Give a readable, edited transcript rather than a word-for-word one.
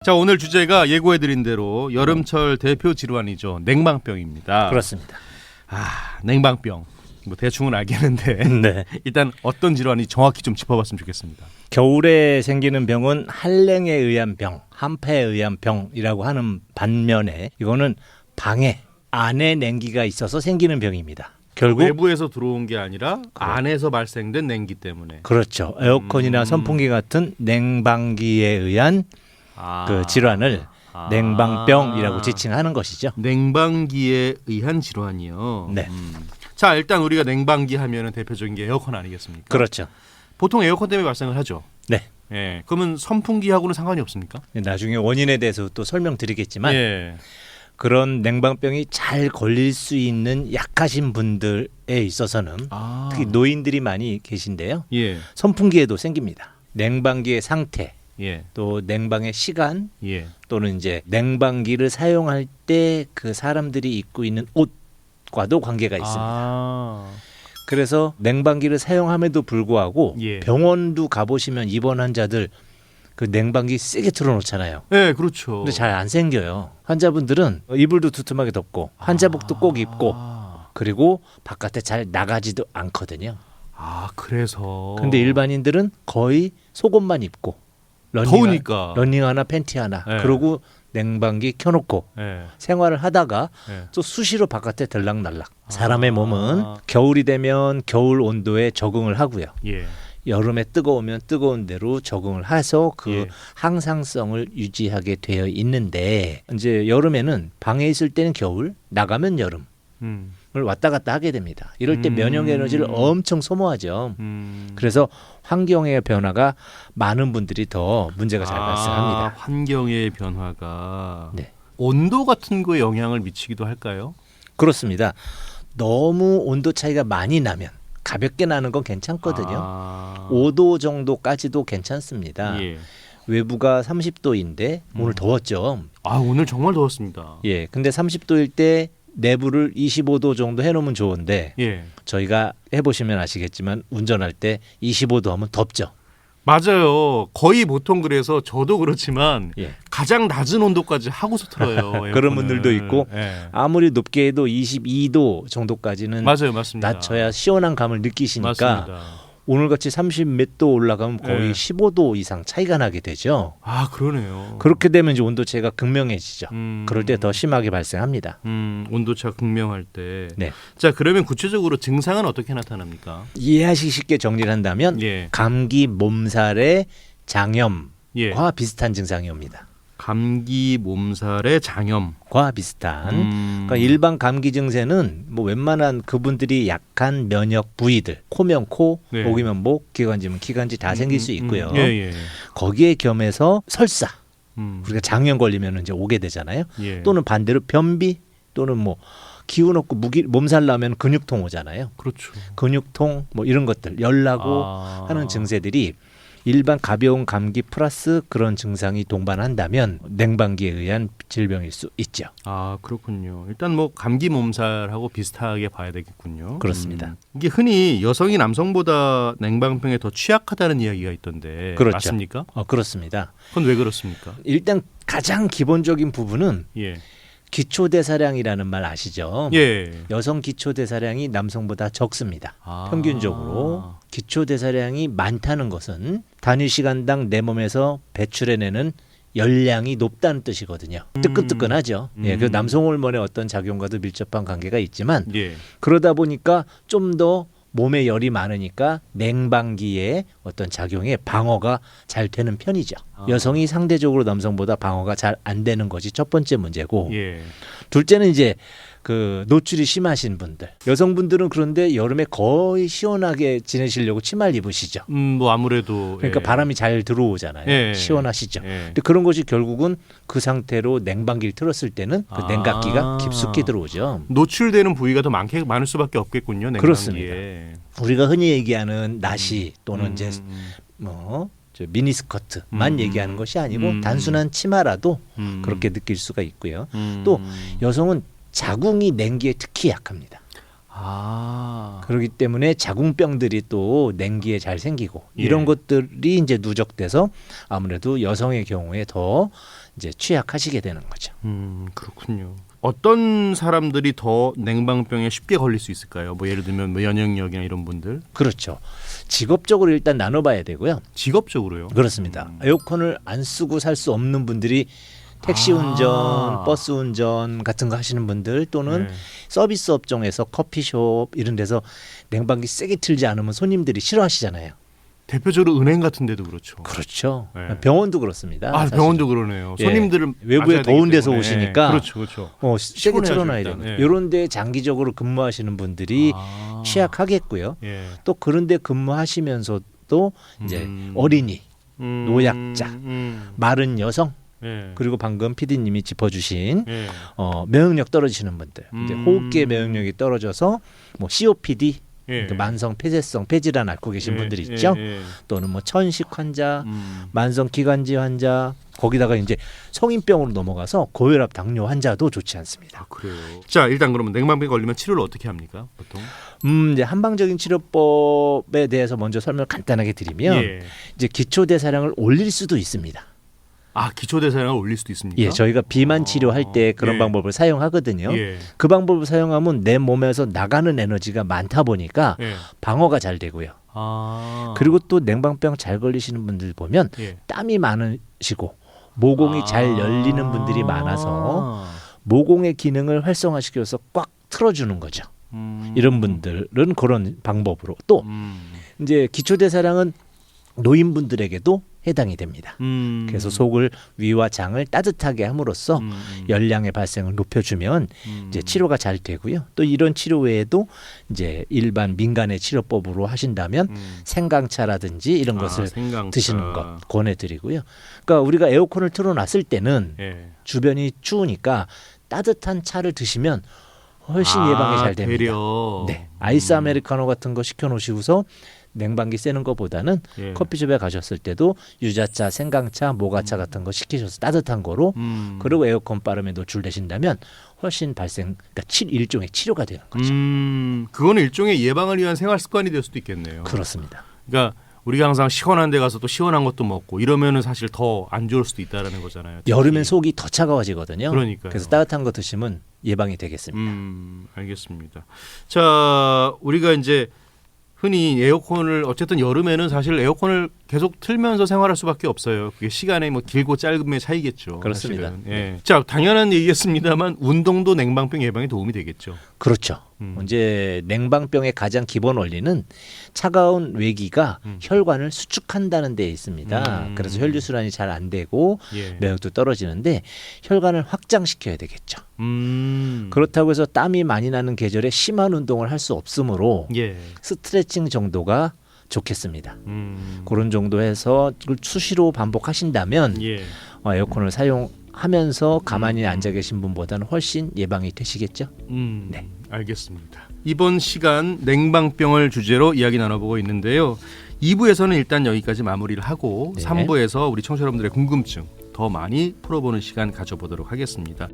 자, 오늘 주제가 예고해드린 대로 여름철 대표 질환이죠. 냉방병입니다. 그렇습니다. 냉방병. 뭐 대충은 알겠는데 네. 일단 어떤 질환이 정확히 좀 짚어봤으면 좋겠습니다. 겨울에 생기는 병은 한랭에 의한 병, 한파에 의한 병이라고 하는 반면에 이거는 방에 안에 냉기가 있어서 생기는 병입니다. 결국 외부에서 들어온 게 아니라 안에서 발생된 냉기 때문에. 그렇죠. 에어컨이나 선풍기 같은 냉방기에 의한 그 질환을 냉방병이라고 지칭하는 것이죠. 냉방기에 의한 질환이요. 네. 자, 일단 우리가 냉방기 하면은 대표적인 게 에어컨 아니겠습니까? 그렇죠. 보통 에어컨 때문에 발생을 하죠. 네. 예. 그러면 선풍기하고는 상관이 없습니까? 나중에 원인에 대해서 또 설명드리겠지만 예. 그런 냉방병이 잘 걸릴 수 있는 약하신 분들에 있어서는 특히 노인들이 많이 계신데요. 예. 선풍기에도 생깁니다. 냉방기의 상태, 예. 또 냉방의 시간, 예. 또는 이제 냉방기를 사용할 때 그 사람들이 입고 있는 옷과도 관계가 있습니다. 그래서 냉방기를 사용함에도 불구하고 예. 병원도 가보시면 입원 환자들 그 냉방기 세게 틀어놓잖아요. 네, 그렇죠. 근데 잘 안 생겨요. 환자분들은 이불도 두툼하게 덮고 환자복도 꼭 입고 그리고 바깥에 잘 나가지도 않거든요. 그래서. 근데 일반인들은 거의 속옷만 입고 더우니까 러닝화나 팬티 하나 네. 그러고 냉방기 켜놓고 예. 생활을 하다가 예. 또 수시로 바깥에 들락날락. 사람의 몸은 겨울이 되면 겨울 온도에 적응을 하고요. 예. 여름에 뜨거우면 뜨거운 대로 적응을 해서 그 예. 항상성을 유지하게 되어 있는데 이제 여름에는 방에 있을 때는 겨울, 나가면 여름을 왔다 갔다 하게 됩니다. 이럴 때 면역 에너지를 엄청 소모하죠. 그래서 환경의 변화가 많은 분들이 더 문제가 잘 발생합니다. 환경의 변화가 네. 온도 같은 거에 영향을 미치기도 할까요? 그렇습니다. 너무 온도 차이가 많이 나면 가볍게 나는 건 괜찮거든요. 5도 정도까지도 괜찮습니다. 예. 외부가 30도인데 오늘 더웠죠. 오늘 정말 더웠습니다. 예, 근데 30도일 때 내부를 25도 정도 해놓으면 좋은데 예. 저희가 해보시면 아시겠지만 운전할 때 25도 하면 덥죠. 맞아요. 거의 보통 그래서 저도 그렇지만 예. 가장 낮은 온도까지 하고서 틀어요. 그런 에어컨을. 분들도 있고 예. 아무리 높게 해도 22도 정도까지는 맞아요, 맞습니다. 낮춰야 시원한 감을 느끼시니까 맞습니다. 오늘같이 30 몇 도 올라가면 거의 네. 15도 이상 차이가 나게 되죠. 그러네요. 그렇게 되면 이제 온도 차이가 극명해지죠. 그럴 때 더 심하게 발생합니다. 온도차 극명할 때. 네. 자, 그러면 구체적으로 증상은 어떻게 나타납니까? 이해하시기 쉽게 정리를 한다면 예. 감기, 몸살의 장염과 예. 비슷한 증상이 옵니다. 감기, 몸살의 장염. 과 비슷한. 그러니까 일반 감기 증세는 뭐 웬만한 그분들이 약한 면역 부위들, 코면 코, 네. 목이면 목, 기관지면 기관지 다 생길 수 있고요. 예. 거기에 겸해서 설사, 음. 우리가 장염 걸리면 이제 오게 되잖아요. 예. 또는 반대로 변비, 또는 뭐 기운 없고 몸살 나면 근육통 오잖아요. 그렇죠. 근육통 뭐 이런 것들 열나고 하는 증세들이 일반 가벼운 감기 플러스 그런 증상이 동반한다면 냉방기에 의한 질병일 수 있죠. 그렇군요. 일단 뭐 감기, 몸살하고 비슷하게 봐야 되겠군요. 그렇습니다. 이게 흔히 여성이 남성보다 냉방병에 더 취약하다는 이야기가 있던데 그렇죠. 맞습니까? 그렇습니다. 그건 왜 그렇습니까? 일단 가장 기본적인 부분은 예. 기초대사량이라는 말 아시죠? 예. 여성 기초대사량이 남성보다 적습니다. 평균적으로 기초대사량이 많다는 것은 단위 시간당 내 몸에서 배출해내는 열량이 높다는 뜻이거든요. 뜨끈뜨끈하죠. 예, 그 남성 호르몬의 어떤 작용과도 밀접한 관계가 있지만 예. 그러다 보니까 좀 더 몸에 열이 많으니까 냉방기의 어떤 작용에 방어가 잘 되는 편이죠. 여성이 상대적으로 남성보다 방어가 잘 안 되는 것이 첫 번째 문제고 예. 둘째는 이제 그 노출이 심하신 분들. 여성분들은 그런데 여름에 거의 시원하게 지내시려고 치마를 입으시죠. 뭐 아무래도 그러니까 예. 바람이 잘 들어오잖아요. 예. 시원하시죠. 예. 근데 그런 것이 결국은 그 상태로 냉방기를 틀었을 때는 그 냉각기가 깊숙이 들어오죠. 노출되는 부위가 더 많을 수밖에 없겠군요. 냉방기에. 그렇습니다. 우리가 흔히 얘기하는 나시 또는 이제 저 미니스커트만 얘기하는 것이 아니고 단순한 치마라도 그렇게 느낄 수가 있고요. 또 여성은 자궁이 냉기에 특히 약합니다. 아. 그렇기 때문에 자궁병들이 또 냉기에 잘 생기고 예. 이런 것들이 이제 누적돼서 아무래도 여성의 경우에 더 이제 취약하시게 되는 거죠. 그렇군요. 어떤 사람들이 더 냉방병에 쉽게 걸릴 수 있을까요? 뭐 예를 들면 뭐 면역력이나 이런 분들. 그렇죠. 직업적으로 일단 나눠봐야 되고요. 직업적으로요? 그렇습니다. 에어컨을 안 쓰고 살 수 없는 분들이 택시 운전, 버스 운전 같은 거 하시는 분들 또는 네. 서비스 업종에서 커피숍 이런 데서 냉방기 세게 틀지 않으면 손님들이 싫어하시잖아요. 대표적으로 은행 같은 데도 그렇죠. 그렇죠. 네. 병원도 그렇습니다. 아, 사실은. 병원도 그러네요. 예. 손님들은 외부에 맞아야 더운 되기 데서 때문에. 오시니까 그렇죠, 그렇죠. 세게 시원해야죠, 틀어놔야 일단. 되는. 예. 이런 데 장기적으로 근무하시는 분들이 아. 취약하겠고요. 예. 또 그런 데 근무하시면서도 이제 어린이, 노약자, 마른 여성 예. 그리고 방금 PD님이 짚어주신 예. 면역력 떨어지시는 분들, 이제 호흡기의 면역력이 떨어져서 뭐 COPD, 예. 그러니까 만성 폐쇄성 폐질환 앓고 계신 예. 분들 있죠. 예. 예. 또는 뭐 천식 환자, 만성 기관지 환자, 거기다가 이제 성인병으로 넘어가서 고혈압, 당뇨 환자도 좋지 않습니다. 아, 그래요. 자, 일단 그러면 냉방병에 걸리면 치료를 어떻게 합니까? 보통? 이제 한방적인 치료법에 대해서 먼저 설명을 간단하게 드리면 예. 이제 기초 대사량을 올릴 수도 있습니다. 아, 기초 대사량을 올릴 수도 있습니까? 예, 저희가 비만 치료할 때 그런 예. 방법을 사용하거든요. 예. 그 방법을 사용하면 내 몸에서 나가는 에너지가 많다 보니까 예. 방어가 잘 되고요. 아. 그리고 또 냉방병 잘 걸리시는 분들 보면 예. 땀이 많으시고 모공이 잘 열리는 분들이 많아서 모공의 기능을 활성화시켜서 꽉 틀어주는 거죠. 이런 분들은 그런 방법으로 또 이제 기초 대사량은 노인분들에게도 해당이 됩니다. 그래서 속을 위와 장을 따뜻하게 함으로써 열량의 발생을 높여주면 이제 치료가 잘 되고요. 또 이런 치료 외에도 이제 일반 민간의 치료법으로 하신다면 생강차라든지 이런 것을 생강차. 드시는 것 권해드리고요. 그러니까 우리가 에어컨을 틀어놨을 때는 예. 주변이 추우니까 따뜻한 차를 드시면 훨씬 예방이 잘 됩니다. 되려. 네, 아이스 아메리카노 같은 거 시켜놓으시고서 냉방기 쐬는 것보다는 예. 커피숍에 가셨을 때도 유자차, 생강차, 모가차 같은 거 시키셔서 따뜻한 거로 그리고 에어컨 바람에 노출되신다면 훨씬 그러니까 일종의 치료가 되는 거죠. 그거는 일종의 예방을 위한 생활 습관이 될 수도 있겠네요. 그렇습니다. 그러니까 우리가 항상 시원한 데 가서 또 시원한 것도 먹고 이러면은 사실 더 안 좋을 수도 있다라는 거잖아요. 특히. 여름엔 속이 더 차가워지거든요. 그러니까요. 그래서 따뜻한 거 드시면 예방이 되겠습니다. 알겠습니다. 자, 우리가 이제 흔히 에어컨을 어쨌든 여름에는 사실 에어컨을 계속 틀면서 생활할 수밖에 없어요. 그게 시간의 뭐 길고 짧음의 차이겠죠. 그렇습니다. 사실은. 예. 자, 당연한 얘기겠습니다만 운동도 냉방병 예방에 도움이 되겠죠. 그렇죠. 이제 냉방병의 가장 기본 원리는 차가운 외기가 혈관을 수축한다는 데 있습니다. 그래서 혈류순환이 잘 안 되고 예. 면역도 떨어지는데 혈관을 확장시켜야 되겠죠. 그렇다고 해서 땀이 많이 나는 계절에 심한 운동을 할 수 없으므로 예. 스트레칭 정도가 좋겠습니다. 그런 정도 해서 그걸 수시로 반복하신다면 예. 에어컨을 사용하면서 가만히 앉아 계신 분보다는 훨씬 예방이 되시겠죠. 네. 알겠습니다. 이번 시간 냉방병을 주제로 이야기 나눠보고 있는데요. 2부에서는 일단 여기까지 마무리를 하고 네. 3부에서 우리 청취자 여러분들의 궁금증 더 많이 풀어보는 시간 가져보도록 하겠습니다.